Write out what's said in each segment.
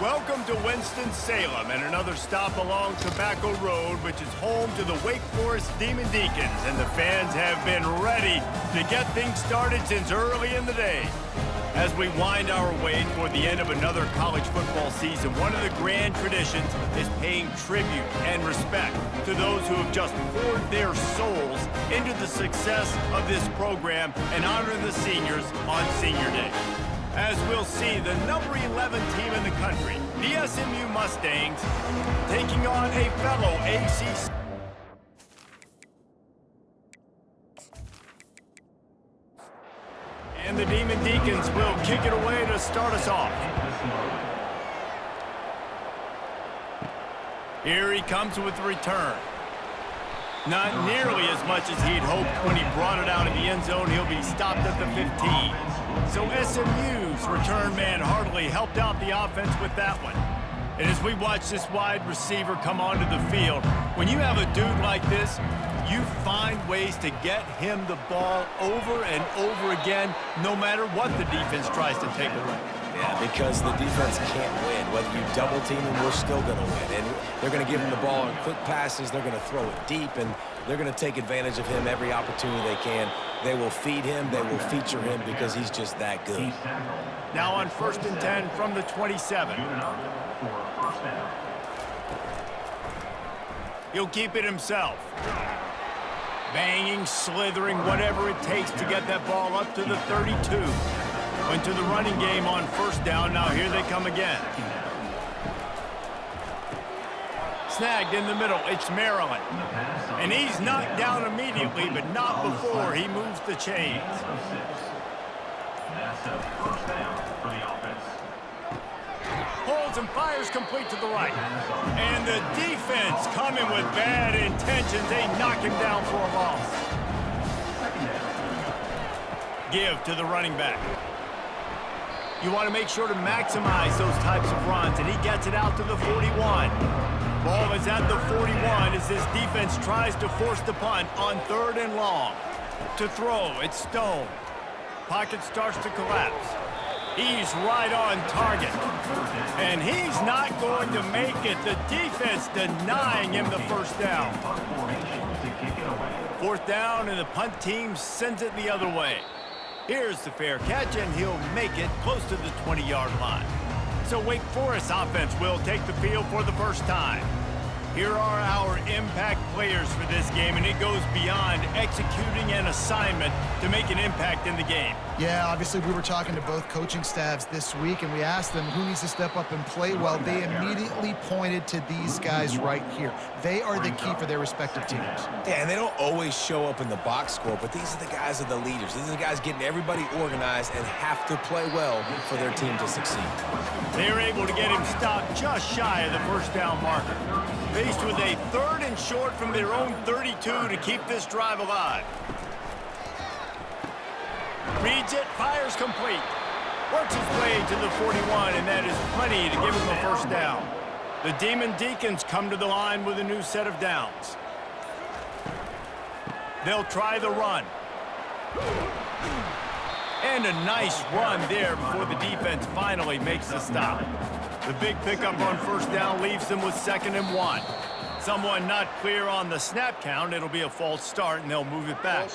Welcome to Winston-Salem and another stop along Tobacco Road, which is home to the Wake Forest Demon Deacons, and the fans have been ready to get things started since early in the day. As we wind our way toward the end of another college football season, one of the grand traditions is paying tribute and respect to those who have just poured their souls into the success of this program and honor the seniors on Senior Day. As we'll see, the number 11 team in the country, the SMU Mustangs, taking on a fellow ACC. And the Demon Deacons will kick it away to start us off. Here he comes with the return. Not nearly as much as he'd hoped when he brought it out of the end zone. He'll be stopped at the 15. So SMU's return man hardly helped out the offense with that one. And as we watch this wide receiver come onto the field, when you have a dude like this, you find ways to get him the ball over and over again, no matter what the defense tries to take away. Yeah, because the defense can't win. Whether you double team him, we're still going to win. And they're going to give him the ball in quick passes. They're going to throw it deep, and they're going to take advantage of him every opportunity they can. They will feed him. They will feature him because he's just that good. Now on 1st and 10 from the 27. He'll keep it himself. Banging, slithering, whatever it takes to get that ball up to the 32. Went to the running game on 1st down. Now here they come again. Snagged in the middle. It's Maryland. And he's knocked down immediately, but not before he moves the chains. That's a 1st down for the offense. Holds and fires complete to the right. And the defense coming with bad intentions. They knock him down for a loss. Give to the running back. You want to make sure to maximize those types of runs, and he gets it out to the 41. Ball is at the 41 as this defense tries to force the punt on 3rd and long. To throw, it's Stone. Pocket starts to collapse. He's right on target. And he's not going to make it. The defense denying him the 1st down. 4th down, and the punt team sends it the other way. Here's the fair catch, and he'll make it close to the 20-yard line. So Wake Forest offense will take the field for the first time. Here are our impact players for this game, and it goes beyond executing an assignment to make an impact in the game. Yeah, obviously we were talking to both coaching staffs this week, and we asked them who needs to step up and play well. They immediately pointed to these guys right here. They are the key for their respective teams. Yeah, and they don't always show up in the box score, but these are the guys that are the leaders. These are the guys getting everybody organized and have to play well for their team to succeed. They're able to get him stopped just shy of the 1st down marker. Faced with a 3rd and short from their own 32 to keep this drive alive. Reads it, fires complete. Works his way to the 41, and that is plenty to give him the 1st down. The Demon Deacons come to the line with a new set of downs. They'll try the run. And a nice run there before the defense finally makes the stop. The big pickup on 1st down leaves them with 2nd and 1. Someone not clear on the snap count. It'll be a false start, and they'll move it back.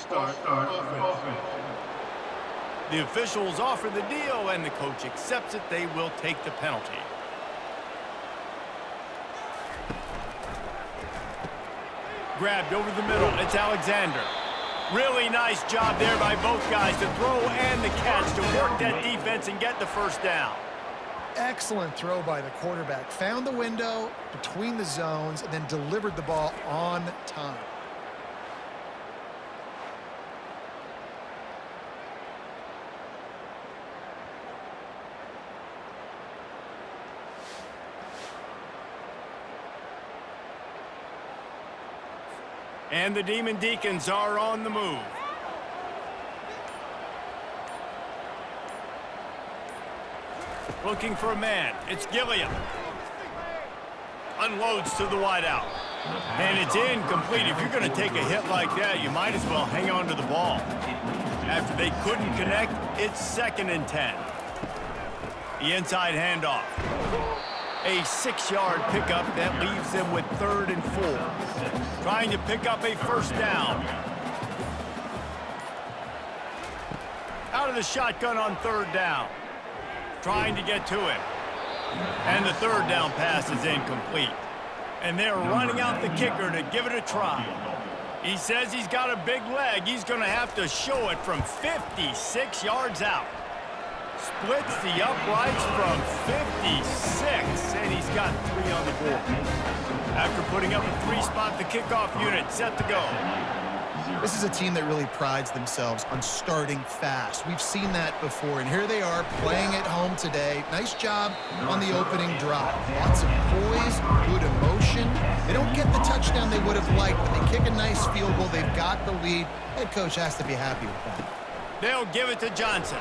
The officials offer the deal, and the coach accepts it. They will take the penalty. Grabbed over the middle. It's Alexander. Really nice job there by both guys to throw and the catch to work that defense and get the 1st down. Excellent throw by the quarterback. Found the window between the zones and then delivered the ball on time. And the Demon Deacons are on the move. Looking for a man. It's Gilliam. Unloads to the wideout. And it's incomplete. If you're going to take a hit like that, you might as well hang on to the ball. After they couldn't connect, it's 2nd and 10. The inside handoff. A 6-yard pickup that leaves them with 3rd and 4. Trying to pick up a first down. Out of the shotgun on 3rd down. Trying to get to him. And the 3rd down pass is incomplete. And they're running out the kicker to give it a try. He says he's got a big leg. He's going to have to show it from 56 yards out. Splits the uprights from 56, and he's got 3 on the board. After putting up a 3-spot, the kickoff unit set to go. This is a team that really prides themselves on starting fast. We've seen that before, and here they are playing at home today. Nice job on the opening drive. Lots of poise, good emotion. They don't get the touchdown they would have liked, but they kick a nice field goal. They've got the lead. Head coach has to be happy with that. They'll give it to Johnson.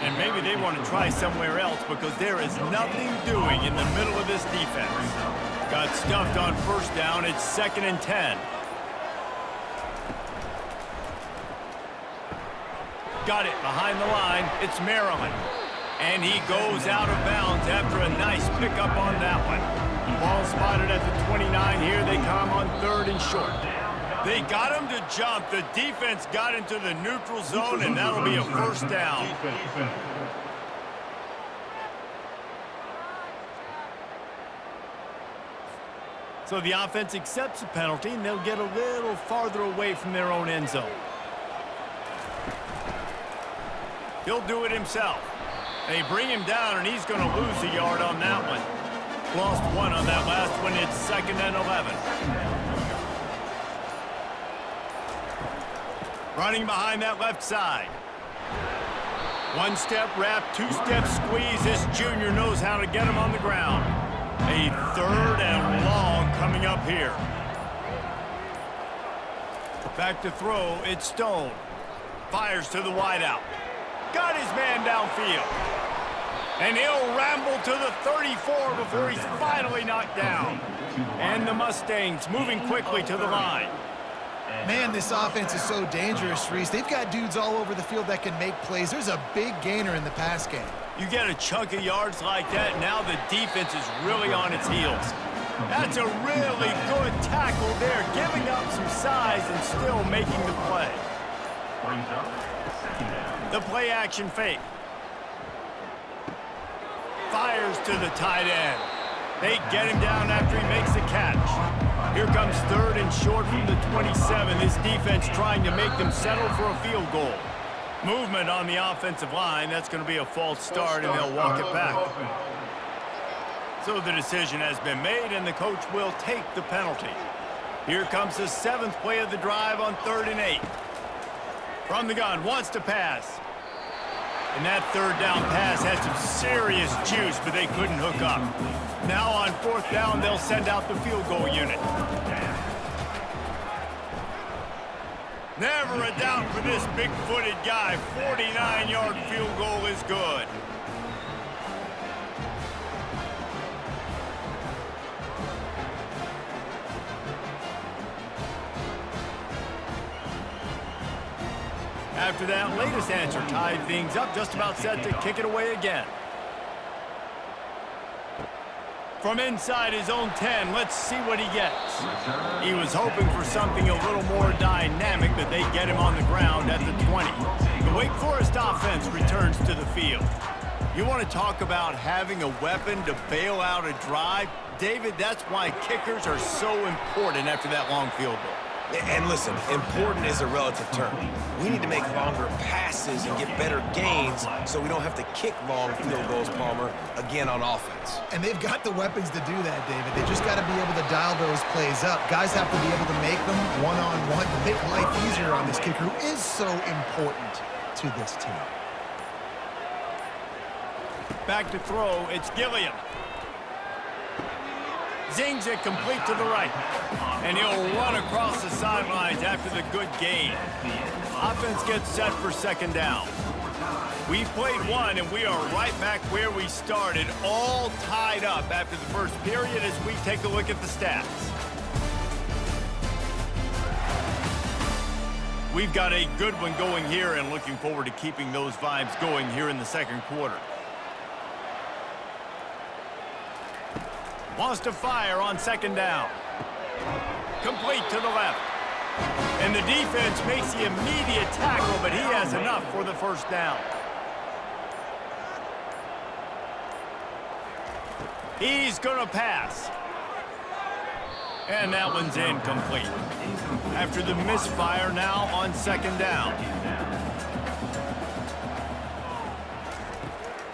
And maybe they want to try somewhere else because there is nothing doing in the middle of this defense. Got stuffed on first down. It's 2nd and 10. Got it behind the line. It's Maryland. And he goes out of bounds after a nice pickup on that one. Ball spotted at the 29 here. They come on 3rd and short. They got him to jump. The defense got into the neutral zone, and that'll be a first down. So the offense accepts the penalty, and they'll get a little farther away from their own end zone. He'll do it himself. They bring him down, and he's going to lose a yard on that one. Lost 1 on that last one. It's 2nd and 11. Running behind that left side. 1-step wrap, 2-step squeeze. This junior knows how to get him on the ground. A 3rd and long coming up here. Back to throw, it's Stone. Fires to the wideout. Got his man downfield. And he'll ramble to the 34 before he's finally knocked down. And the Mustangs moving quickly to the line. Man, this offense is so dangerous, Reese. They've got dudes all over the field that can make plays. There's a big gainer in the pass game. You get a chunk of yards like that, now the defense is really on its heels. That's a really good tackle there, giving up some size and still making the play. The play action fake. Fires to the tight end. They get him down after he makes the catch. Here comes 3rd and short from the 27. This defense trying to make them settle for a field goal. Movement on the offensive line. That's going to be a false start, and they'll walk it back. So the decision has been made, and the coach will take the penalty. Here comes the 7th play of the drive on 3rd and 8. From the gun, wants to pass. And that 3rd down pass had some serious juice, but they couldn't hook up. Now on 4th down, they'll send out the field goal unit. Never a doubt for this big-footed guy. 49-yard field goal is good. After that latest answer tied things up, just about set to kick it away again. From inside his own 10, let's see what he gets. He was hoping for something a little more dynamic, but they get him on the ground at the 20. The Wake Forest offense returns to the field. You want to talk about having a weapon to bail out a drive? David, that's why kickers are so important after that long field goal. And listen, important is a relative term. We need to make longer passes and get better gains so we don't have to kick long field goals, Palmer, again on offense. And they've got the weapons to do that, David. They just got to be able to dial those plays up. Guys have to be able to make them one-on-one to make life easier on this kicker, who is so important to this team. Back to throw, it's Gilliam. Zings it complete to the right. And he'll run across the sidelines after the good gain. Offense gets set for 2nd down. We've played 1, and we are right back where we started, all tied up after the first period as we take a look at the stats. We've got a good one going here and looking forward to keeping those vibes going here in the 2nd quarter. Wants to fire on second down. Complete to the left. And the defense makes the immediate tackle, but he has enough for the first down. He's going to pass. And that one's incomplete. After the misfire, now on second down.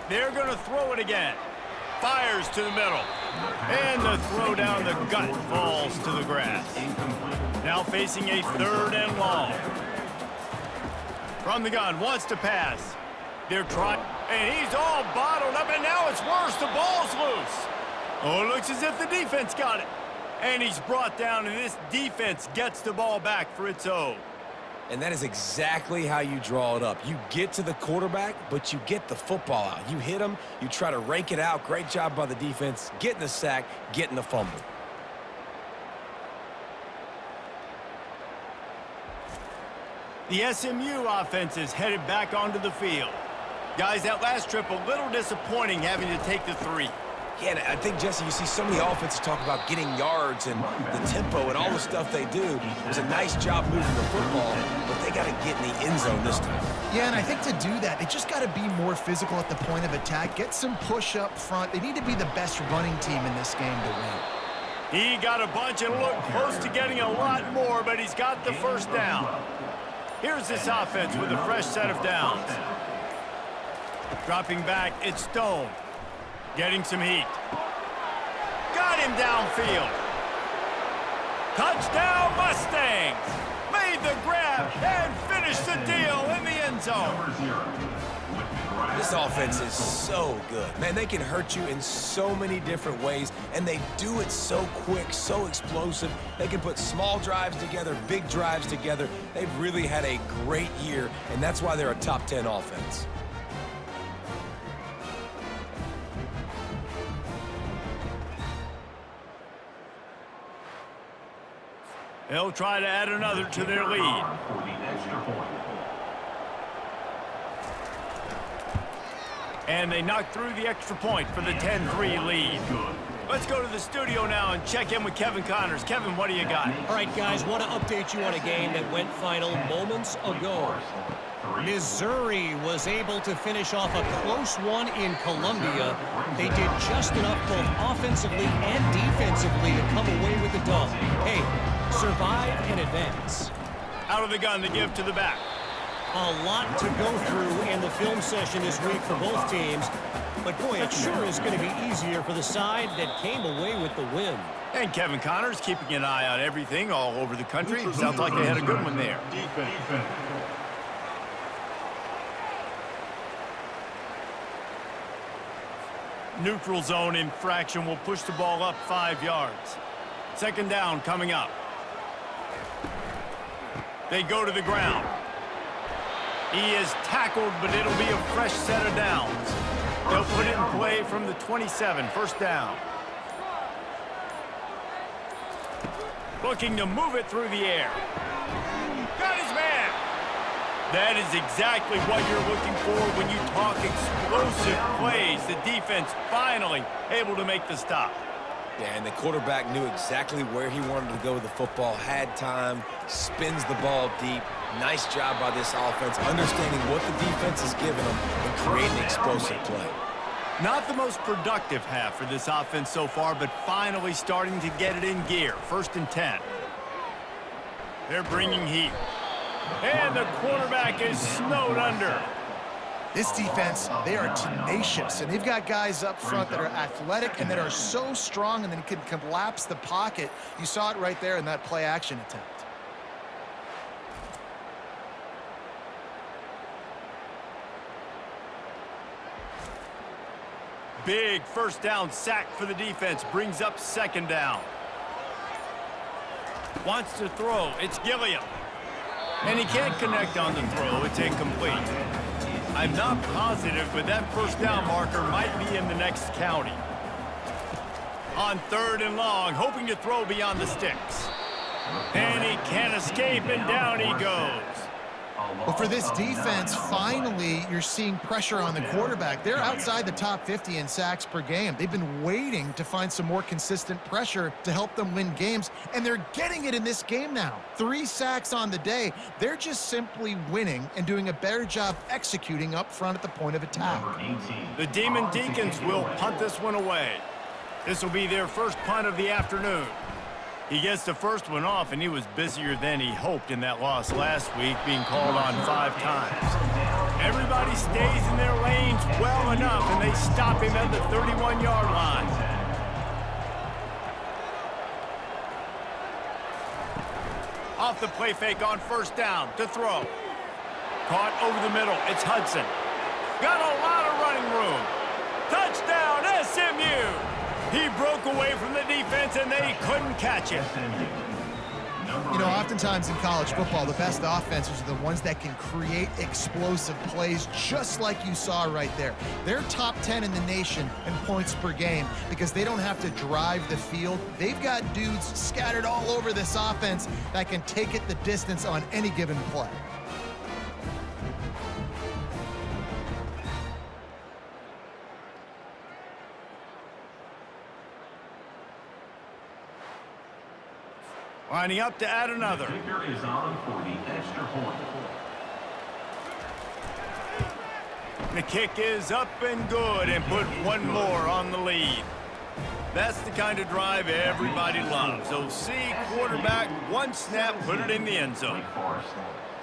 They're going to throw it again. Fires to the middle. And the throw down the gut falls to the grass. Now facing a 3rd and long. From the gun, wants to pass. They're trying, and he's all bottled up, and now it's worse. The ball's loose. Oh, it looks as if the defense got it. And he's brought down, and this defense gets the ball back for its own. And that is exactly how you draw it up. You get to the quarterback, but you get the football out. You hit him, you try to rake it out. Great job by the defense, getting the sack, getting the fumble. The SMU offense is headed back onto the field. Guys, that last trip a little disappointing having to take the 3. Yeah, and I think, Jesse, you see so many offenses talk about getting yards and the tempo and all the stuff they do. It was a nice job moving the football, but they got to get in the end zone this time. Yeah, and I think to do that, they just got to be more physical at the point of attack, get some push up front. They need to be the best running team in this game to win. He got a bunch and looked close to getting a lot more, but he's got the first down. Here's this offense with a fresh set of downs. Dropping back, it's Stone. Getting some heat. Got him downfield. Touchdown, Mustangs! Made the grab and finished the deal in the end zone. This offense is so good. Man, they can hurt you in so many different ways, and they do it so quick, so explosive. They can put small drives together, big drives together. They've really had a great year, and that's why they're a top 10 offense. They'll try to add another to their lead. And they knock through the extra point for the 10-3 lead. Let's go to the studio now and check in with Kevin Connors. Kevin, what do you got? All right, guys, want to update you on a game that went final moments ago. Missouri was able to finish off a close one in Columbia. They did just enough both offensively and defensively to come away with the dub. Hey, survive and advance. Out of the gun to give to the back. A lot to go through in the film session this week for both teams. But boy, it sure is going to be easier for the side that came away with the win. And Kevin Connors keeping an eye on everything all over the country. Sounds like they had a good one there. Neutral zone infraction will push the ball up 5 yards. Second down coming up. They go to the ground. He is tackled, but it'll be a fresh set of downs. They'll put it in play from the 27, first down. Looking to move it through the air. Got his man. That is exactly what you're looking for when you talk explosive plays. The defense finally able to make the stop. Yeah, and the quarterback knew exactly where he wanted to go with the football, had time, spins the ball deep. Nice job by this offense, understanding what the defense is giving them and creating explosive play. Not the most productive half for this offense so far, but finally starting to get it in gear. 1st and 10. They're bringing heat. And the quarterback is snowed under. This defense, they are tenacious, and they've got guys up front that are athletic and that are so strong and then can collapse the pocket. You saw it right there in that play-action attempt. Big first down sack for the defense. Brings up second down. Wants to throw. It's Gilliam. And he can't connect on the throw. It's incomplete. I'm not positive, but that first down marker might be in the next county. On 3rd and long, hoping to throw beyond the sticks. And he can't escape, and down he goes. Well, for this defense, finally, you're seeing pressure on the quarterback. They're outside the top 50 in sacks per game. They've been waiting to find some more consistent pressure to help them win games, and they're getting it in this game now. 3 sacks on the day. They're just simply winning and doing a better job executing up front at the point of attack. The Demon Deacons will punt this one away. This will be their first punt of the afternoon. He gets the first one off, and he was busier than he hoped in that loss last week, being called on 5 times. Everybody stays in their lanes well enough, and they stop him at the 31-yard line. Off the play fake on first down to throw. Caught over the middle. It's Hudson. Got a lot of running room. Touchdown, SMU! He broke away from the defense, and they couldn't catch it. You know, oftentimes in college football, the best offenses are the ones that can create explosive plays, just like you saw right there. They're top 10 in the nation in points per game because they don't have to drive the field. They've got dudes scattered all over this offense that can take it the distance on any given play. Lining up to add another. Kicker is on for the extra point. The kick is up and good, and put one more on the lead. That's the kind of drive everybody loves. So see quarterback, one snap, put it in the end zone.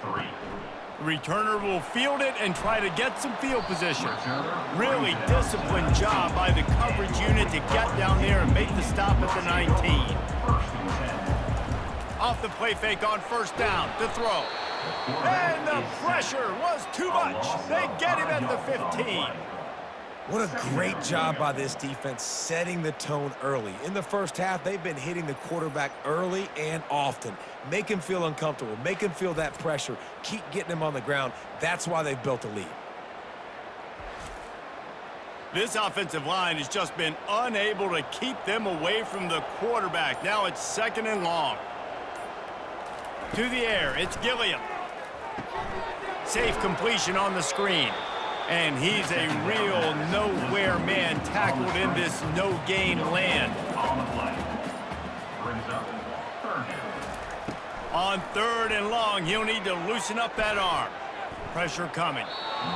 The returner will field it and try to get some field position. Really disciplined job by the coverage unit to get down there and make the stop at the 19. Off the play fake on first down to throw. And the pressure was too much. They get him at the 15. What a great job by this defense setting the tone early. In the first half, they've been hitting the quarterback early and often. Make him feel uncomfortable. Make him feel that pressure. Keep getting him on the ground. That's why they've built a lead. This offensive line has just been unable to keep them away from the quarterback. Now it's 2nd and long. To the air, it's Gilliam. Safe completion on the screen. And he's a real nowhere man tackled in this no-gain land. On the play. Brings up 3rd down. On 3rd and long, he'll need to loosen up that arm. Pressure coming.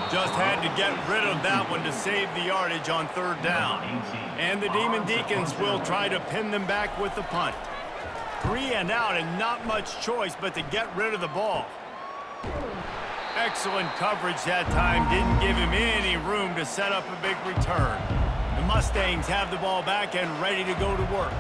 Just had to get rid of that one to save the yardage on 3rd down. And the Demon Deacons will try to pin them back with the punt. 3 and out, and not much choice but to get rid of the ball. Excellent coverage that time. Didn't give him any room to set up a big return. The Mustangs have the ball back and ready to go to work.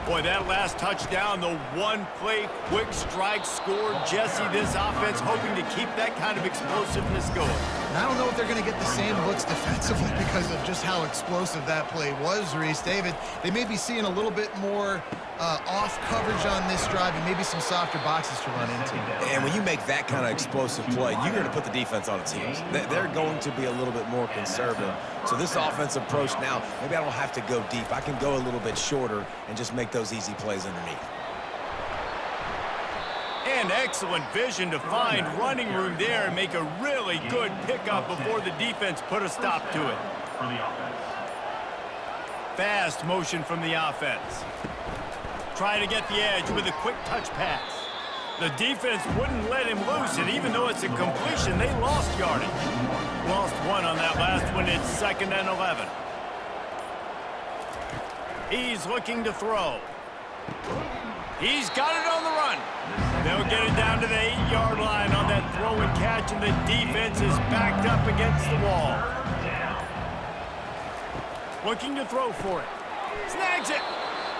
Boy, that last touchdown, the one-play quick strike score. Jesse, this offense hoping to keep that kind of explosiveness going. And I don't know if they're going to get the same looks defensively because of just how explosive that play was, Reese. David, they may be seeing a little bit more off coverage on this drive and maybe some softer boxes to run into. And when you make that kind of explosive play, you're going to put the defense on its heels. They're going to be a little bit more conservative. So this offensive approach now, maybe I don't have to go deep. I can go a little bit shorter and just make those easy plays underneath. And excellent vision to find running room there and make a really good pickup before the defense put a stop to it. For the offense. Fast motion from the offense. Try to get the edge with a quick touch pass. The defense wouldn't let him loose, and even though it's a completion, they lost yardage. Lost one on that last one. It's 2nd and 11. He's looking to throw. He's got it on the run. They'll get it down to the 8-yard line on that throw and catch, and the defense is backed up against the wall. Looking to throw for it. Snags it.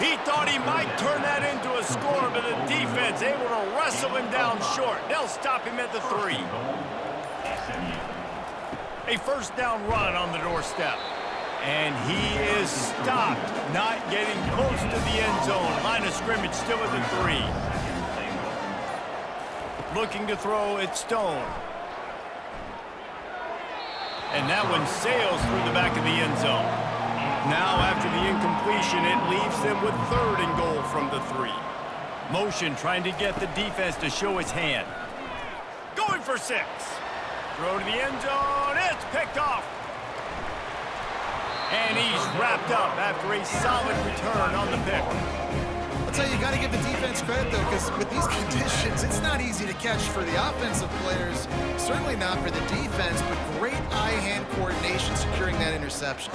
He thought he might turn that into a score, but the defense able to wrestle him down short. They'll stop him at the 3. A first down run on the doorstep. And he is stopped, not getting close to the end zone. Line of scrimmage still at the 3. Looking to throw, it's Stone. And that one sails through the back of the end zone. Now, after the incompletion, it leaves them with 3rd and goal from the 3. Motion trying to get the defense to show its hand. Going going for 6. Throw to the end zone. It's picked off. And he's wrapped up after a solid return on the pick. I'll tell you, you got to give the defense credit, though, because with these conditions, it's not easy to catch for the offensive players. Certainly not for the defense, but great eye-hand coordination securing that interception.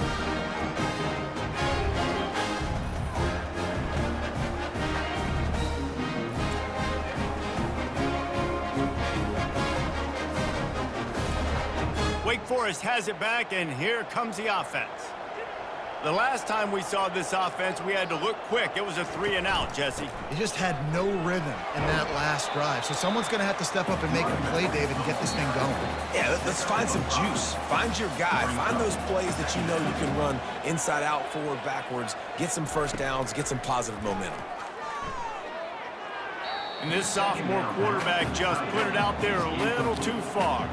Wake Forest has it back, and here comes the offense. The last time we saw this offense, we had to look quick. It was a 3-and-out, Jesse. He just had no rhythm in that last drive. So someone's going to have to step up and make a play, David, and get this thing going. Yeah, let's find some juice. Find your guy. Find those plays that you know you can run inside out, forward, backwards, get some first downs, get some positive momentum. And this sophomore quarterback just put it out there a little too far.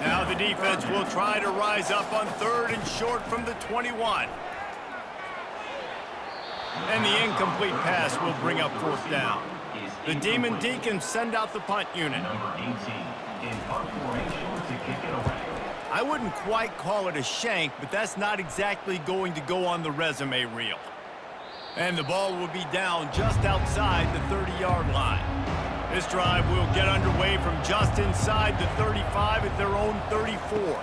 Now the defense will try to rise up on 3rd and short from the 21. And the incomplete pass will bring up 4th down. The Demon Deacons send out the punt unit. Number 18 in punt formation to kick it away. I wouldn't quite call it a shank, but that's not exactly going to go on the resume reel. And the ball will be down just outside the 30-yard line. This drive will get underway from just inside the 35 at their own 34.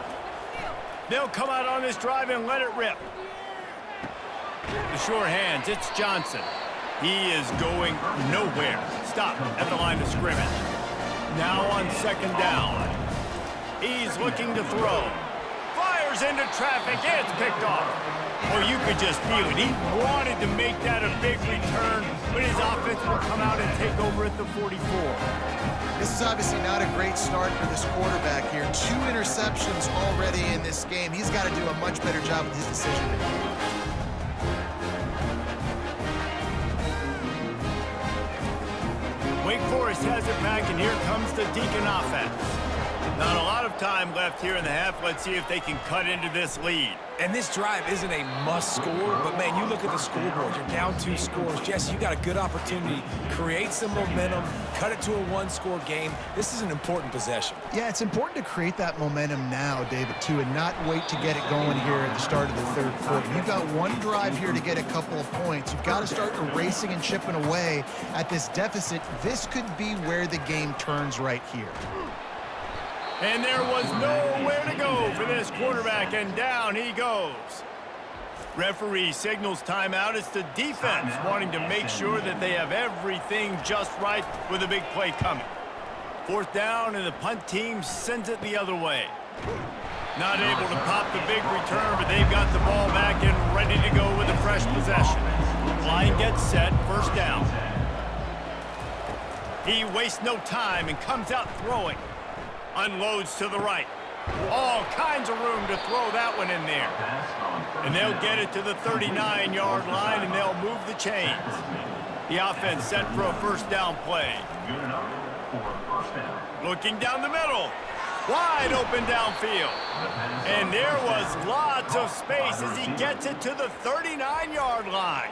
They'll come out on this drive and let it rip. The sure hands, it's Johnson. He is going nowhere. Stop at the line of scrimmage. Now on 2nd down. He's looking to throw. Fires into traffic. It's picked off. Oh, you could just feel it. He wanted to make that a big return, but his offense will come out and take over at the 44. This is obviously not a great start for this quarterback here. 2 interceptions already in this game. He's got to do a much better job with his decision-making. Wake Forest has it back, and here comes the Deacon offense. Not a lot of time left here in the half. Let's see if they can cut into this lead. And this drive isn't a must score, but man, you look at the scoreboard, you're down 2 scores. Jesse, you got a good opportunity. Create some momentum, cut it to a 1-score game. This is an important possession. Yeah, it's important to create that momentum now, David, too, and not wait to get it going here at the start of the 3rd quarter. You've got 1 drive here to get a couple of points. You've got to start erasing and chipping away at this deficit. This could be where the game turns right here. And there was nowhere to go for this quarterback, and down he goes. Referee signals timeout. It's the defense wanting to make sure that they have everything just right with a big play coming. 4th down, and the punt team sends it the other way. Not able to pop the big return, but they've got the ball back and ready to go with a fresh possession. Line gets set, 1st down. He wastes no time and comes out throwing. Unloads to the right. All kinds of room to throw that one in there. And they'll get it to the 39-yard line, and they'll move the chains. The offense set for a 1st down play. Good enough for a 1st down. Looking down the middle. Wide open downfield. And there was lots of space as he gets it to the 39-yard line.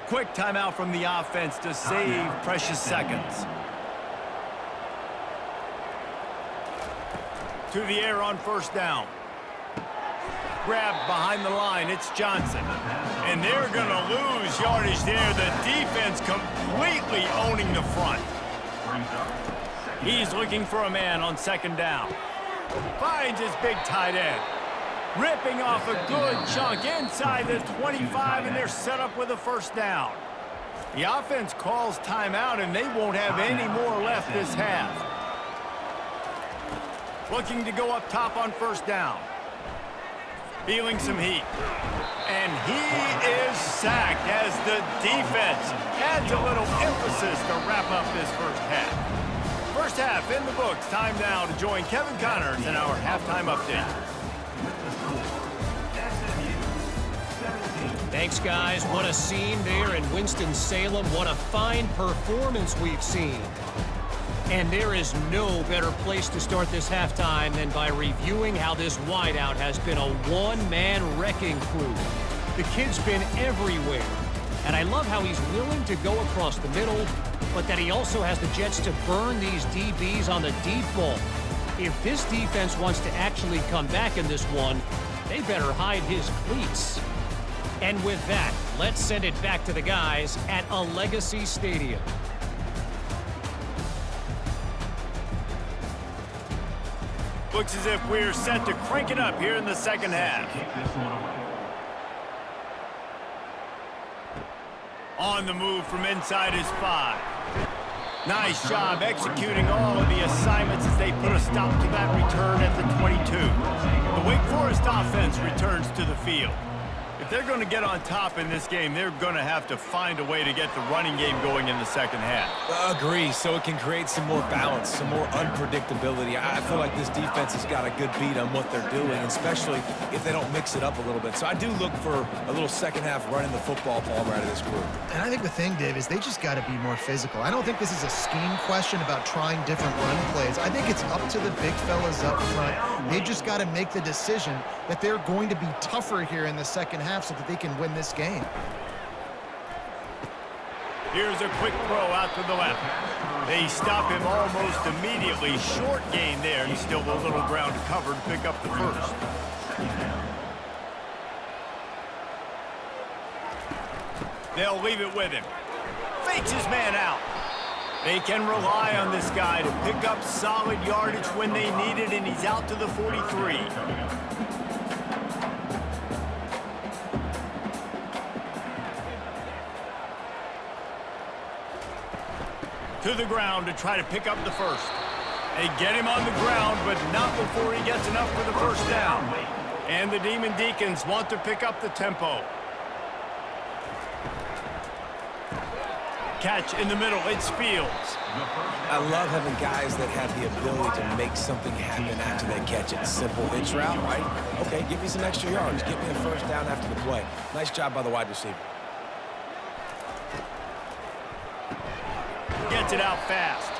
Quick timeout from the offense to save precious seconds. To the air on 1st down. Grabbed behind the line, it's Johnson. And they're going to lose yardage there. The defense completely owning the front. He's looking for a man on 2nd down. Finds his big tight end. Ripping off a good chunk inside the 25, and they're set up with a 1st down. The offense calls timeout, and they won't have any more left this half. Looking to go up top on 1st down. Feeling some heat. And he is sacked as the defense adds a little emphasis to wrap up this 1st half. 1st half in the books. Time now to join Kevin Connors in our halftime update. Thanks, guys. What a scene there in Winston-Salem. What a fine performance we've seen. And there is no better place to start this halftime than by reviewing how this wideout has been a one-man wrecking crew. The kid's been everywhere, and I love how he's willing to go across the middle, but that he also has the jets to burn these DBs on the deep ball. If this defense wants to actually come back in this one, they better hide his cleats. And with that, let's send it back to the guys at a Legacy Stadium. Looks as if we're set to crank it up here in the second half. On the move from inside his 5. Nice job executing all of the assignments as they put a stop to that return at the 22. The Wake Forest offense returns to the field. If they're going to get on top in this game, they're going to have to find a way to get the running game going in the second half. Agree, so it can create some more balance, some more unpredictability. I feel like this defense has got a good beat on what they're doing, especially if they don't mix it up a little bit. So I do look for a little second half running the football ball out of this group. And I think the thing, Dave, is they just got to be more physical. I don't think this is a scheme question about trying different run plays. I think it's up to the big fellas up front. They just got to make the decision that they're going to be tougher here in the second half so that they can win this game. Here's a quick throw out to the left. They stop him almost immediately. Short gain there, and still a little ground to cover to pick up the first. They'll leave it with him. Fakes his man out. They can rely on this guy to pick up solid yardage when they need it, and he's out to the 43. To the ground to try to pick up the first. They get him on the ground, but not before he gets enough for the first down. And the Demon Deacons want to pick up the tempo. Catch in the middle, it's Fields. I love having guys that have the ability to make something happen after they catch it. Simple hitch route, right? Okay, give me some extra yards. Get me a first down after the play. Nice job by the wide receiver. Gets it out fast.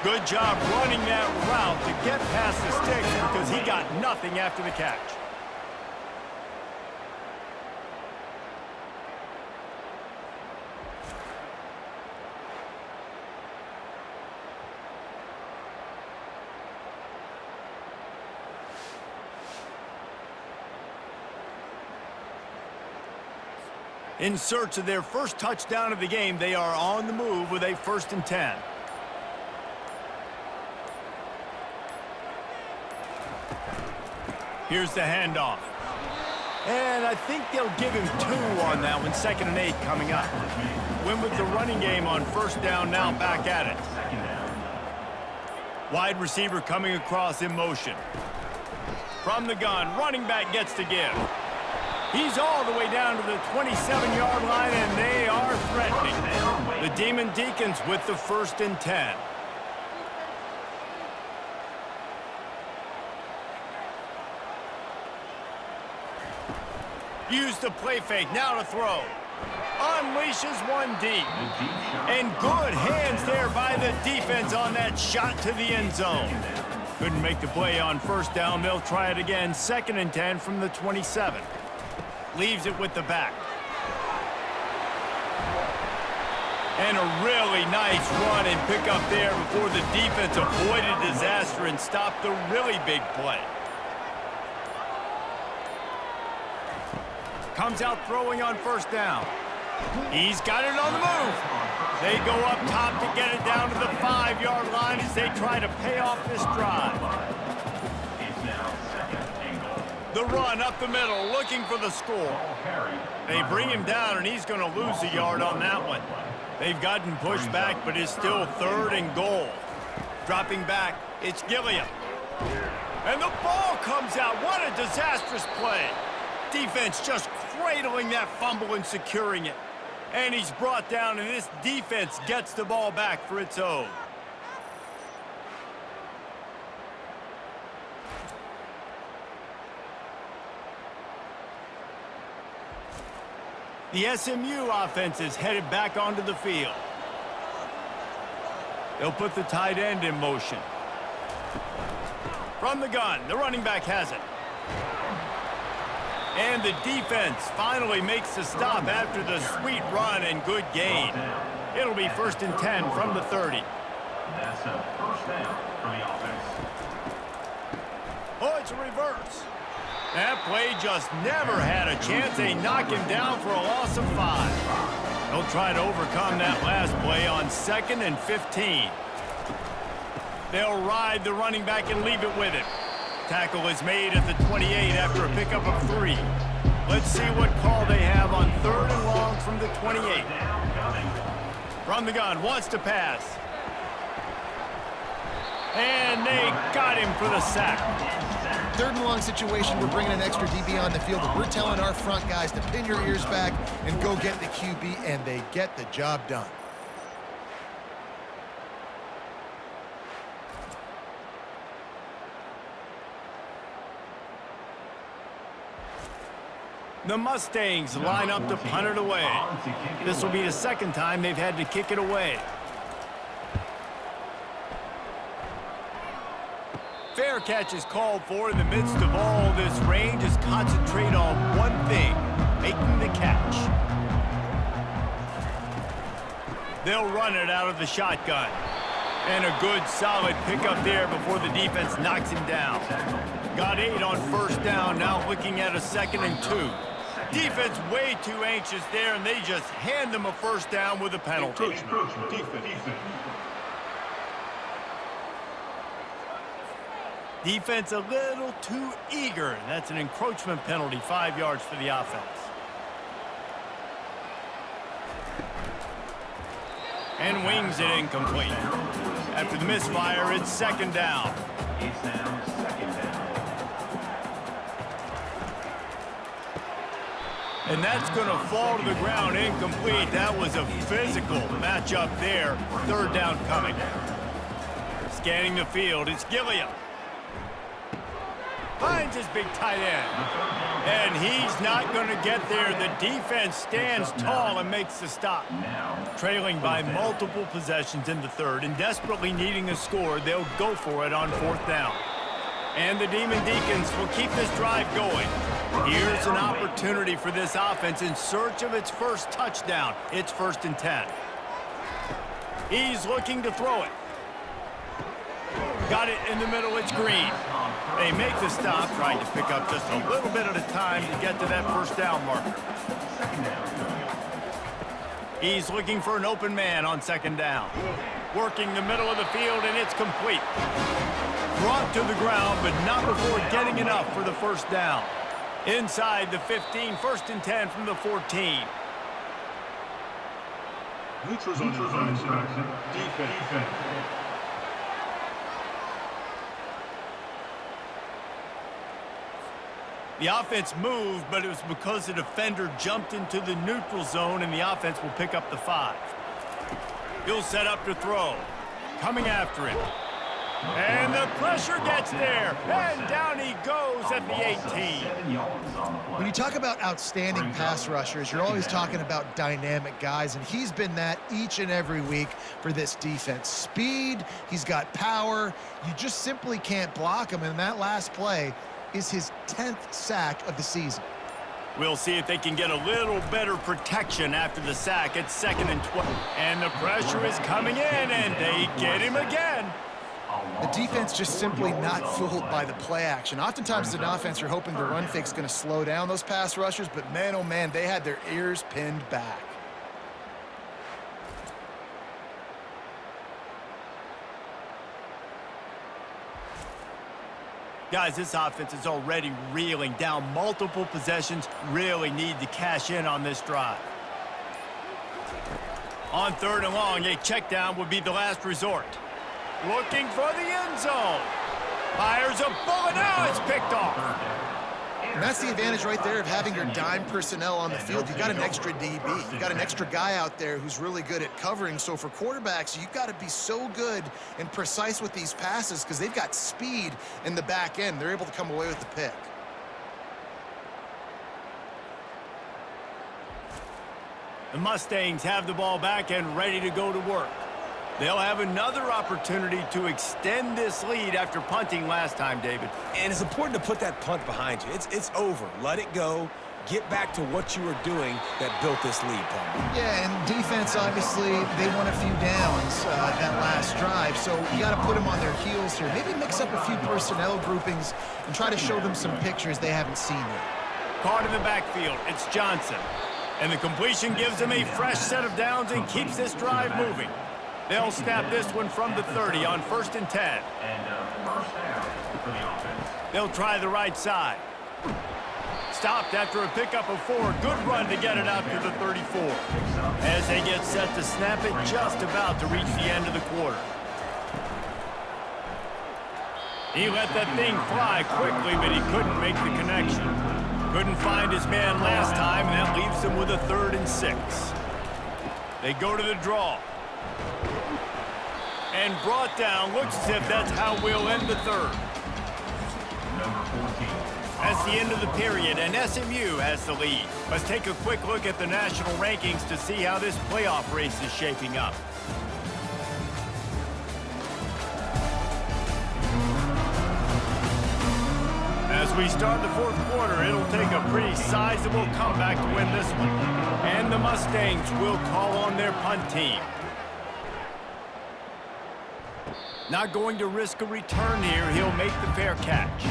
Good job running that route to get past the sticks because he got nothing after the catch. In search of their first touchdown of the game, they are on the move with a 1st and 10. Here's the handoff. And I think they'll give him 2 on that one. 2nd and 8 coming up. Win with the running game on 1st down, now back at it. Wide receiver coming across in motion. From the gun, running back gets to give. He's all the way down to the 27-yard line, and they are threatening. The Demon Deacons with the 1st and 10. Use the play fake, now to throw. Unleashes one deep. And good hands there by the defense on that shot to the end zone. Couldn't make the play on 1st down. They'll try it again. 2nd and 10 from the 27. Leaves it with the back. And a really nice run and pick up there before the defense avoided disaster and stopped the really big play. Comes out throwing on 1st down. He's got it on the move. They go up top to get it down to the 5-yard line as they try to pay off this drive. The run up the middle, looking for the score. They bring him down, and he's going to lose a yard on that one. They've gotten pushed back, but it's still 3rd and goal. Dropping back, it's Gilliam. And the ball comes out. What a disastrous play. Defense just cradling that fumble and securing it. And he's brought down, and this defense gets the ball back for its own. The SMU offense is headed back onto the field. They'll put the tight end in motion. From the gun, the running back has it. And the defense finally makes the stop after the sweet run and good gain. It'll be 1st and 10 from the 30. That's a 1st down for the offense. It's a reverse. That play just never had a chance. They knock him down for a loss of 5. They'll try to overcome that last play on 2nd and 15. They'll ride the running back and leave it with him. Tackle is made at the 28 after a pickup of 3. Let's see what call they have on 3rd and long from the 28. From the gun, wants to pass. And they got him for the sack. 3rd and long situation, we're bringing an extra DB on the field, and we're telling our front guys to pin your ears back and go get the QB, and they get the job done. The Mustangs line up to punt it away. This will be the 2nd time they've had to kick it away. Fair catch is called for in the midst of all this rain. Just concentrate on one thing, making the catch. They'll run it out of the shotgun. And a good, solid pickup there before the defense knocks him down. Got 8 on 1st down, now looking at a 2nd and 2. Defense way too anxious there, and they just hand them a 1st down with a penalty. Defense a little too eager. That's an encroachment penalty, 5 yards for the offense. And wings it incomplete. After the misfire, it's 2nd down. It's now 2nd down. And that's going to fall to the ground incomplete. That was a physical matchup there. 3rd down coming. Scanning the field, it's Gilliam. Finds his big tight end. And he's not going to get there. The defense stands tall and makes the stop. Trailing by multiple possessions in the 3rd and desperately needing a score, they'll go for it on 4th down. And the Demon Deacons will keep this drive going. Here's an opportunity for this offense in search of its 1st touchdown. It's 1st and 10. He's looking to throw it. Got it in the middle, it's Green. They make the stop, trying to pick up just a little bit at a time to get to that 1st down marker. He's looking for an open man on 2nd down. Working the middle of the field, and it's complete. Brought to the ground, but not before getting enough for the 1st down. Inside the 15, 1st and 10 from the 14. Neutrals on defense. The offense moved, but it was because the defender jumped into the neutral zone, and the offense will pick up the 5. He'll set up to throw. Coming after him. And the pressure gets there. And down he goes at the 18. When you talk about outstanding pass rushers, you're always talking about dynamic guys, and he's been that each and every week for this defense. Speed, he's got power. You just simply can't block him, and that last play is his 10th sack of the season. We'll see if they can get a little better protection after the sack. It's 2nd and 12. And the pressure is coming in, and they get him again. The defense just simply not fooled by the play action. Oftentimes as an offense, you're hoping the run fake is going to slow down those pass rushers, but man, oh man, they had their ears pinned back. Guys, this offense is already reeling down multiple possessions. Really need to cash in on this drive. On 3rd and long, a check down would be the last resort. Looking for the end zone. Fires a bullet. Now it's picked off. And that's the advantage right there of having your dime personnel on the field. You've got an extra DB. You've got an extra guy out there who's really good at covering. So for quarterbacks, you've got to be so good and precise with these passes because they've got speed in the back end. They're able to come away with the pick. The Mustangs have the ball back and ready to go to work. They'll have another opportunity to extend this lead after punting last time, David. And it's important to put that punt behind you. It's over. Let it go. Get back to what you were doing that built this lead, Paul. Yeah, and defense, obviously, they won a few downs that last drive, so you got to put them on their heels here. Maybe mix up a few personnel groupings and try to show them some pictures they haven't seen yet. Caught in the backfield, it's Johnson. And the completion gives them a fresh set of downs and keeps this drive moving. They'll snap this one from the 30 on 1st and 10. And first down for the offense. They'll try the right side. Stopped after a pickup of 4. Good run to get it out to the 34. As they get set to snap it, just about to reach the end of the quarter. He let that thing fly quickly, but he couldn't make the connection. Couldn't find his man last time, and that leaves them with a 3rd and 6. They go to the draw. And brought down. Looks as if that's how we'll end the 3rd. Number 14. That's the end of the period, and SMU has the lead. Let's take a quick look at the national rankings to see how this playoff race is shaping up. As we start the 4th quarter, it'll take a pretty sizable comeback to win this one. And the Mustangs will call on their punt team. Not going to risk a return here. He'll make the fair catch.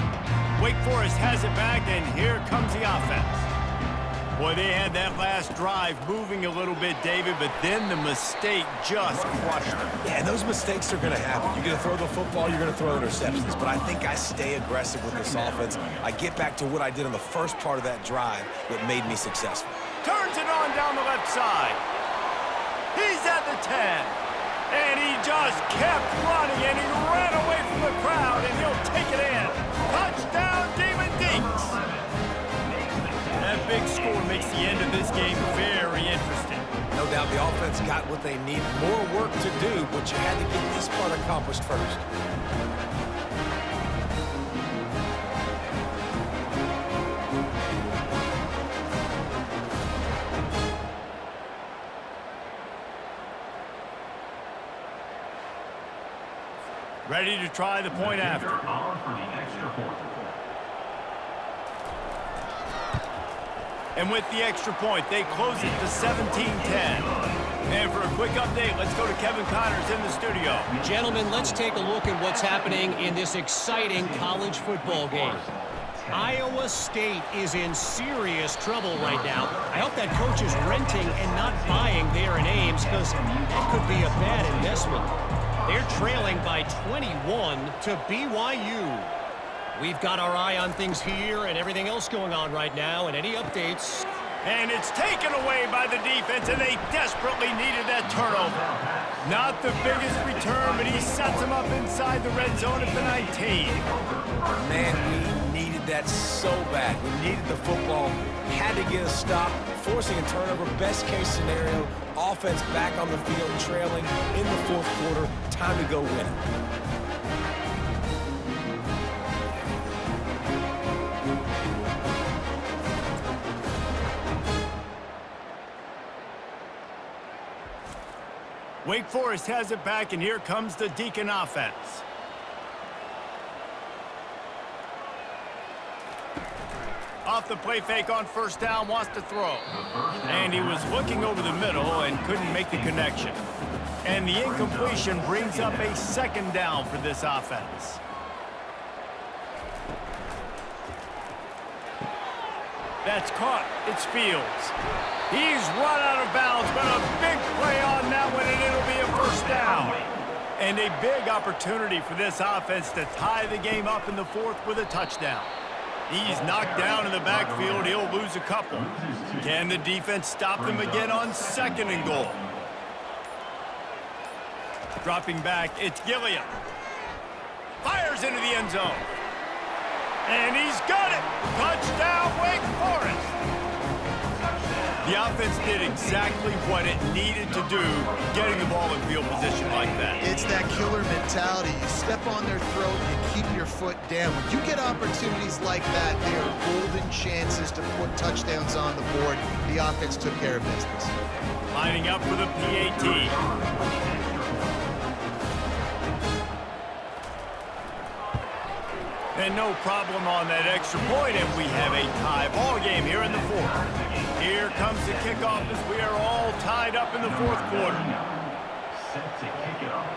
Wake Forest has it back, and here comes the offense. Boy, they had that last drive moving a little bit, David, but then the mistake just crushed them. Yeah, and those mistakes are going to happen. You're going to throw the football, you're going to throw interceptions. But I think I stay aggressive with this offense. I get back to what I did on the first part of that drive that made me successful. Turns it on down the left side. He's at the 10. And he just kept running, and he ran away from the crowd, and he'll take it in. Touchdown, Demon Deacons. That big score makes the end of this game very interesting. No doubt the offense got what they need. More work to do, but you had to get this part accomplished first. Ready to try the point after. On for the extra point. And with the extra point, they close it to 17-10. And for a quick update, let's go to Kevin Connors in the studio. Gentlemen, let's take a look at what's happening in this exciting college football game. Iowa State is in serious trouble right now. I hope that coach is renting and not buying there in Ames, because that could be a bad investment. They're trailing by 21 to BYU. We've got our eye on things here and everything else going on right now, and any updates. And it's taken away by the defense, and they desperately needed that turnover. Not the biggest return, but he sets them up inside the red zone at the 19. Man, we needed that so bad. We needed the football, had to get a stop, forcing a turnover. Best case scenario, offense back on the field, trailing in the 4th quarter. Time to go win it. Wake Forest has it back, and here comes the Deacon offense. Off the play fake on 1st down, wants to throw. And he was looking over the middle and couldn't make the connection. And the incompletion brings up a 2nd down for this offense. That's caught. It's Fields. He's run out of bounds, but a big play on that one, and it'll be a 1st down. And a big opportunity for this offense to tie the game up in the 4th with a touchdown. He's knocked down in the backfield. He'll lose a couple. Can the defense stop them again on 2nd and goal? Dropping back, it's Gilliam. Fires into the end zone. And he's got it. Touchdown, Wake Forest. The offense did exactly what it needed to do, getting the ball in field position like that. It's that killer mentality. You step on their throat and keep your foot down. When you get opportunities like that, they are golden chances to put touchdowns on the board. The offense took care of business. Lining up for the PAT. And no problem on that extra point, and we have a tie ball game here in the fourth. Here comes the kickoff as we are all tied up in the fourth quarter. Set to kick it off.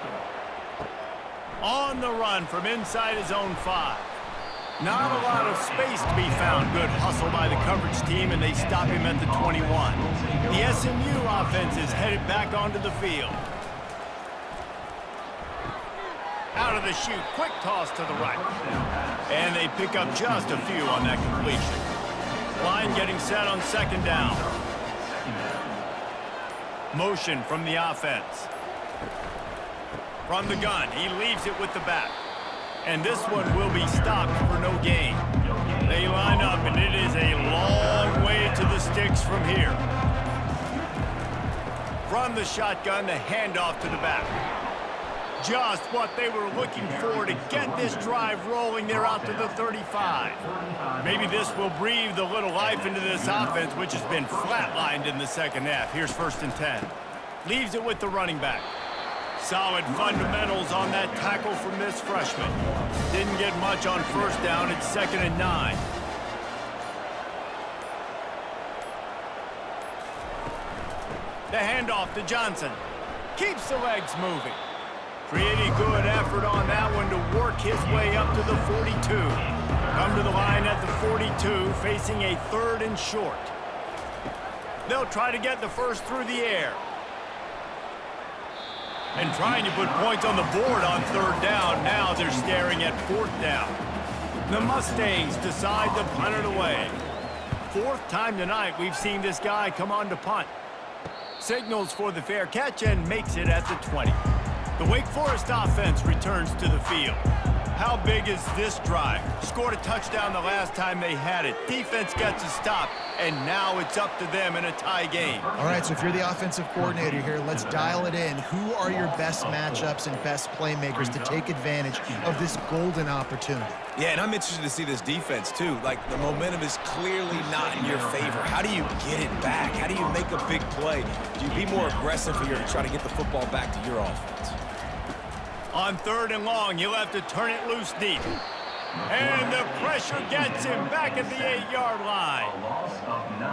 On the run from inside his own 5. Not a lot of space to be found. Good hustle by the coverage team, and they stop him at the 21. The SMU offense is headed back onto the field. Out of the chute, quick toss to the right. And they pick up just a few on that completion. Line getting set on second down. Motion from the offense. From the gun, he leaves it with the back. And this one will be stopped for no gain. They line up, and it is a long way to the sticks from here. From the shotgun, the handoff to the back. Just what they were looking for to get this drive rolling. They're out to the 35. Maybe this will breathe a little life into this offense, which has been flatlined in the second half. Here's 1st and 10. Leaves it with the running back. Solid fundamentals on that tackle from this freshman. Didn't get much on first down. It's 2nd and 9. The handoff to Johnson. Keeps the legs moving. Pretty good effort on that one to work his way up to the 42. Come to the line at the 42, facing a 3rd and short. They'll try to get the first through the air. And trying to put points on the board on 3rd down. Now they're staring at 4th down. The Mustangs decide to punt it away. 4th time tonight we've seen this guy come on to punt. Signals for the fair catch and makes it at the 20. The Wake Forest offense returns to the field. How big is this drive? Scored a touchdown the last time they had it. Defense gets a stop, and now it's up to them in a tie game. All right, so if you're the offensive coordinator here, let's dial it in. Who are your best matchups and best playmakers to take advantage of this golden opportunity? Yeah, and I'm interested to see this defense, too. Like, the momentum is clearly not in your favor. How do you get it back? How do you make a big play? Do you be more aggressive here to try to get the football back to your offense? On 3rd and long, you'll have to turn it loose deep. And the pressure gets him back at the 8-yard line.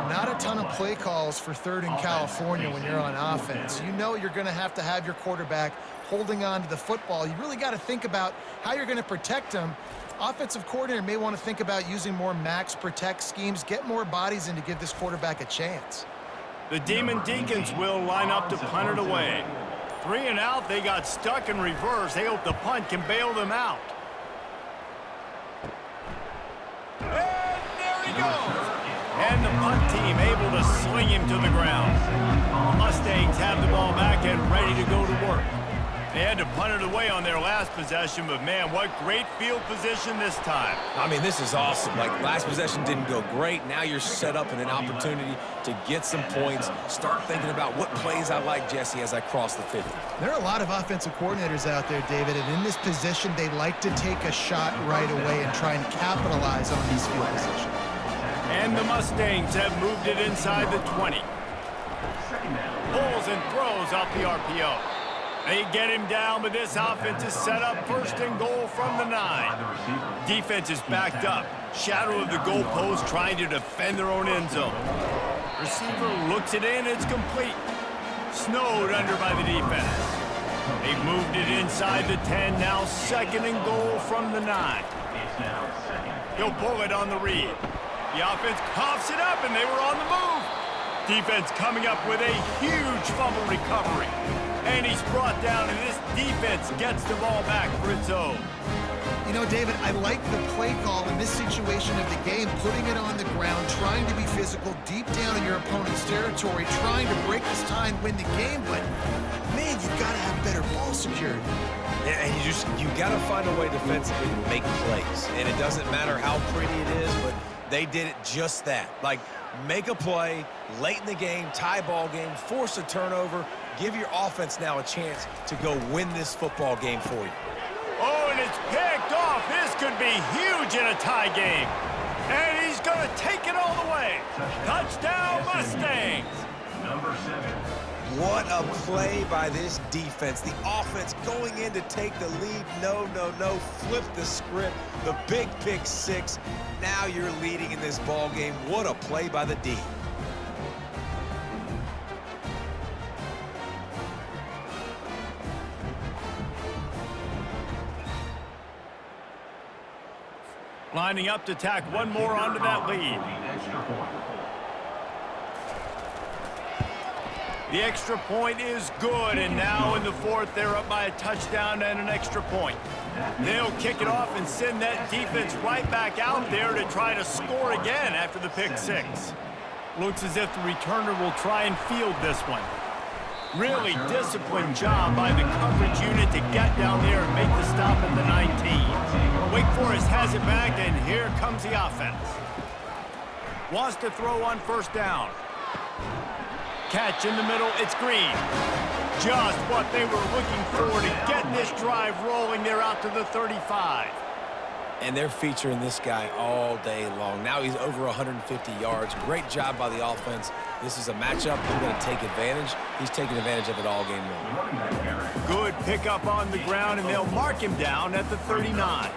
Not a ton of play calls for 3rd in California when you're on offense. You know you're going to have your quarterback holding on to the football. You really got to think about how you're going to protect him. Offensive coordinator may want to think about using more max protect schemes, get more bodies in to give this quarterback a chance. The Deacons will line up to punt it away. 3 and out, they got stuck in reverse. They hope the punt can bail them out. And there he goes. And the punt team able to sling him to the ground. The Mustangs have the ball back and ready to go to work. They had to punt it away on their last possession, but man, what great field position this time. I mean, this is awesome. Like, last possession didn't go great. Now you're set up in an opportunity to get some points. Start thinking about what plays I like, Jesse, as I cross the 50. There are a lot of offensive coordinators out there, David, and in this position, they like to take a shot right away and try and capitalize on these field positions. And the Mustangs have moved it inside the 20. Pulls and throws off the RPO. They get him down, but this offense is set up 1st and goal from the 9. Defense is backed up. Shadow of the goalpost trying to defend their own end zone. Receiver looks it in. It's complete. Snowed under by the defense. They've moved it inside the 10. Now 2nd and goal from the 9. He'll pull it on the read. The offense coughs it up, and they were on the move. Defense coming up with a huge fumble recovery. And he's brought down, and this defense gets the ball back for its own. You know, David, I like the play call in this situation of the game, putting it on the ground, trying to be physical deep down in your opponent's territory, trying to break this tie and win the game, but, man, you've got to have better ball security. Yeah, and you got to find a way defensively to make plays. And it doesn't matter how pretty it is, but they did it just that. Like, make a play late in the game, tie ball game, force a turnover, give your offense now a chance to go win this football game for you. Oh, and it's picked off. This could be huge in a tie game. And he's going to take it all the way. Touchdown, Mustangs. Number 7. What a play by this defense. The offense going in to take the lead. No. Flip the script. The big pick six. Now you're leading in this ball game. What a play by the D. Lining up to tack one more onto that lead. The extra point is good, and now in the fourth, they're up by a touchdown and an extra point. They'll kick it off and send that defense right back out there to try to score again after the pick six. Looks as if the returner will try and field this one. Really disciplined job by the coverage unit to get down there and make the stop at the 19. Wake Forest has it back, and here comes the offense. Wants to throw on first down. Catch in the middle, it's Green. Just what they were looking for to get this drive rolling. They're out to the 35. And they're featuring this guy all day long. Now he's over 150 yards. Great job by the offense. This is a matchup. They're going to take advantage. He's taking advantage of it all game long. Good pickup on the ground, and they'll mark him down at the 39.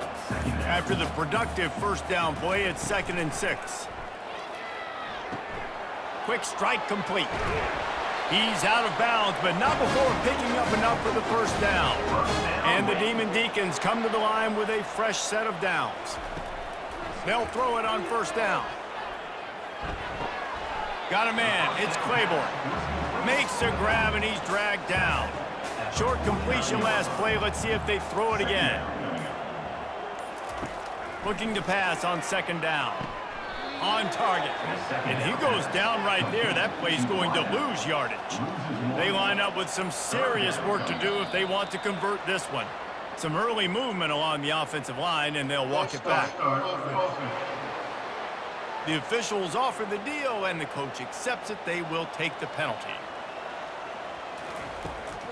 After the productive first down play, it's 2nd and 6. Quick strike complete. He's out of bounds, but not before picking up enough for the first down. And the Demon Deacons come to the line with a fresh set of downs. They'll throw it on first down. Got a man. It's Claiborne. Makes a grab, and he's dragged down. Short completion last play. Let's see if they throw it again. Looking to pass on 2nd down. On target. And he goes down right there. That play's going to lose yardage. They line up with some serious work to do if they want to convert this one. Some early movement along the offensive line, and they'll walk it back. The officials offer the deal, and the coach accepts it. They will take the penalty.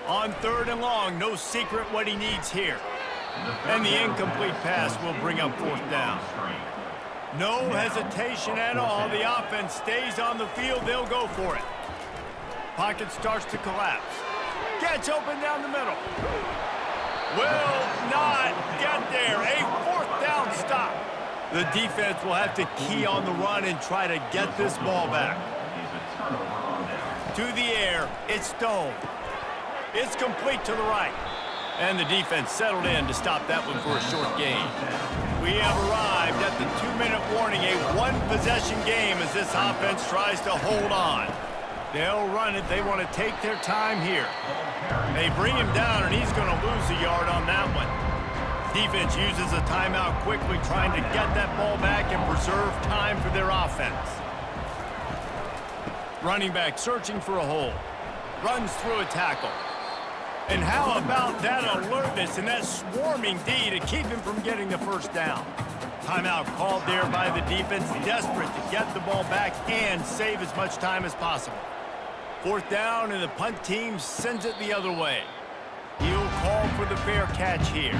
On 3rd and long, no secret what he needs here. And the incomplete pass will bring up 4th down. No hesitation at all. The offense stays on the field. They'll go for it. Pocket starts to collapse. Gets open down the middle. Will not get there. A 4th down stop. The defense will have to key on the run and try to get this ball back. To the air. It's Stone. It's complete to the right. And the defense settled in to stop that one for a short gain. We have arrived at the 2-minute warning, a one-possession game as this offense tries to hold on. They'll run it. They want to take their time here. They bring him down, and he's going to lose a yard on that one. Defense uses a timeout quickly, trying to get that ball back and preserve time for their offense. Running back searching for a hole. Runs through a tackle. And how about that alertness and that swarming D to keep him from getting the first down? Timeout called there by the defense, desperate to get the ball back and save as much time as possible. 4th down, and the punt team sends it the other way. He'll call for the fair catch here.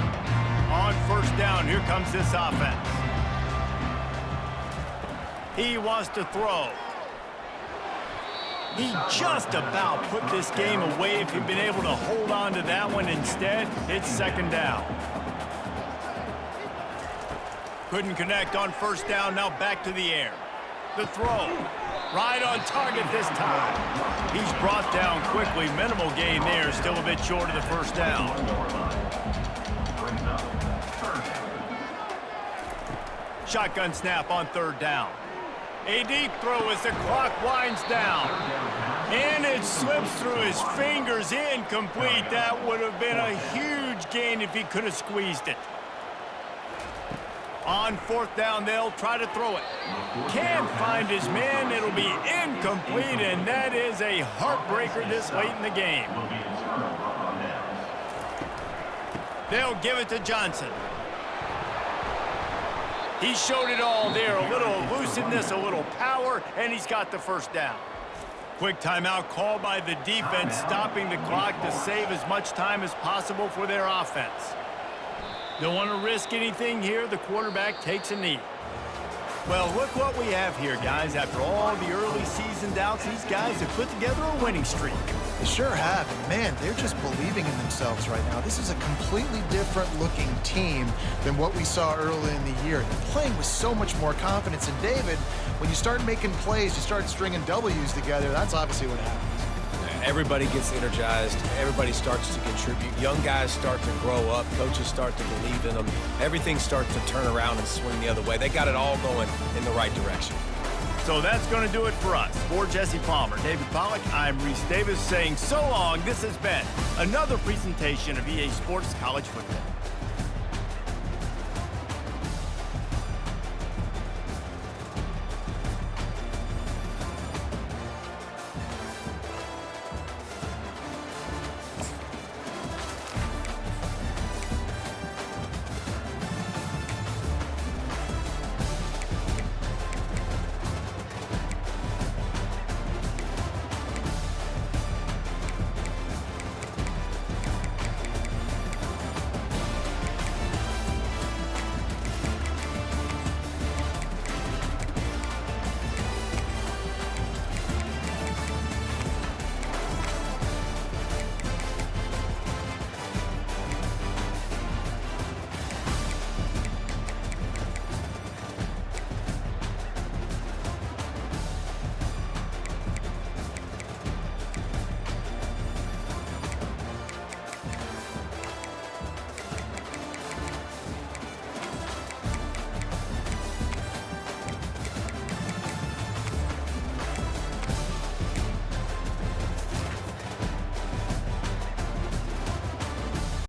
On 1st down, here comes this offense. He wants to throw. He just about put this game away if he'd been able to hold on to that one. Instead, it's 2nd down. Couldn't connect on 1st down, now back to the air. The throw. Right on target this time. He's brought down quickly. Minimal gain there, still a bit short of the 1st down. Shotgun snap on 3rd down. A deep throw as the clock winds down. And it slips through his fingers, incomplete. That would have been a huge gain if he could have squeezed it. On 4th down, they'll try to throw it. Can't find his man. It'll be incomplete, and that is a heartbreaker this late in the game. They'll give it to Johnson. He showed it all there, a little elusiveness, a little power, and he's got the 1st down. Quick timeout called by the defense, stopping the clock to save as much time as possible for their offense. Don't want to risk anything here. The quarterback takes a knee. Well, look what we have here, guys. After all the early season doubts, these guys have put together a winning streak. They sure have. And man, they're just believing in themselves right now. This is a completely different looking team than what we saw early in the year. They're playing with so much more confidence. And David, when you start making plays, you start stringing W's together, that's obviously what happens. Everybody gets energized. Everybody starts to contribute. Young guys start to grow up. Coaches start to believe in them. Everything starts to turn around and swing the other way. They got it all going in the right direction. So that's going to do it for us. For Jesse Palmer, David Pollack, I'm Reese Davis saying so long. This has been another presentation of EA Sports College Football.